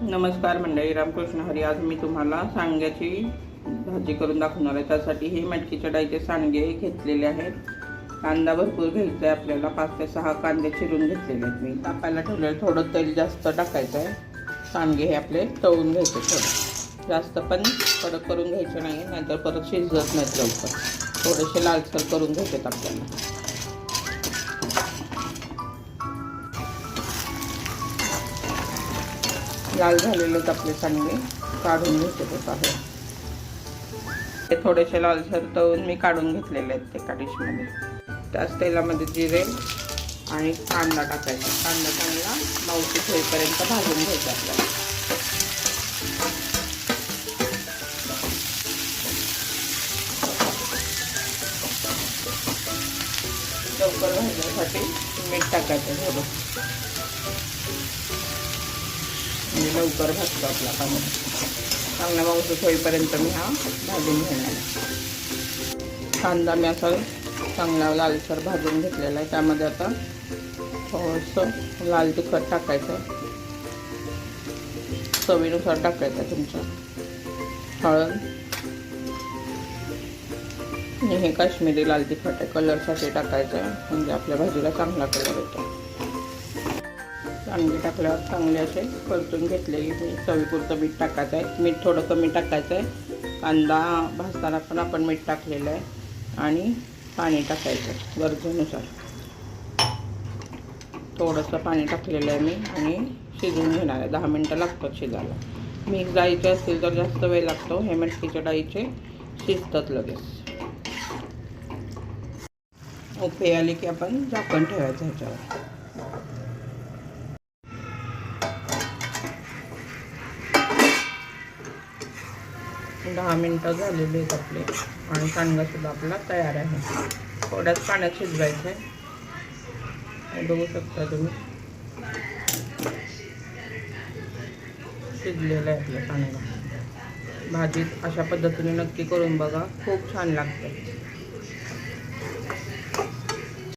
नमस्कार मंडळी, रामकृष्ण हरी. आज मी तुम्हाला सांग्याची भाजी करून दाखवणार आहे. त्यासाठी हे मटकीच्या डाळीचे सांगे घेतलेले आहेत. कांदा भरपूर घ्यायचा आहे आपल्याला. 5 ते 6 कांदे चिरून घेतलेले आहेत मी. तापायला ठेवलेलं. थोडं तेल जास्त टाकायचं आहे. सांगे हे आपले तळून घ्यायचे. थोडं जास्त पण कडक करून घ्यायचे नाही, नाहीतर परत शिजत नाहीत लवकर. थोडेसे लालसर करून घ्यायचे आपल्याला. लाल झालेलेच आपले सांगे काढून घेतलेच आहे. ते थोडेसे लालसर तळून मी काढून घेतलेले आहेत एका डिशमध्ये. त्याच तेलामध्ये जिरे आणि कांदा टाकायचा. कांदा चांगला मऊसूत होईपर्यंत भाजून घ्यायचा आपल्याला. लवकर भाजण्यासाठी मीठ टाकायचं थोडं, म्हणजे लवकर भाजतो आपला कांदा. चांगला मऊसूत होईपर्यंत मी हा भाजून घेणार आहे. कांदा मी असा चांगला लालसर भाजून घेतलेला आहे. त्यामध्ये आता थोडंसं लाल तिखट टाकायचं आहे. चवीनुसार टाकायचं आहे तुमच्या. हळद. हे काश्मीरी लाल तिखट आहे, कलरसाठी टाकायचं आहे, म्हणजे आपल्या भाजीला चांगला कलर येतो. सांगे टाकल्यावर चांगले असे परतून घेतलेली मी. चवीपुरतं मीठ टाकायचं आहे. मीठ थोडं कमी टाकायचं आहे. कांदा भाजताना पण आपण मीठ टाकलेलं आहे. आणि पाणी टाकायचं गरजेनुसार. थोडंसं पाणी टाकलेलं आहे मी आणि शिजवून घेणार आहे. 10 मिनटं लागतात शिजायला. मिक्स डाळीचे असतील तर जास्त वेळ लागतो. हे मटकीच्या डाळीचे शिजतात लगेच. उकळी आली की आपण झाकण ठेवायचं ह्याच्यावर. 10 मिनटं झालेली आहेत आपले आणि सांगासुद्धा आपला तयार आहे. थोड्याच पाण्यात शिजवायचं आहे. बघू शकता तुम्ही, शिजलेलं आहे आपलं सांगा. भाजी अशा पद्धतीने नक्की करून बघा, खूप छान लागते.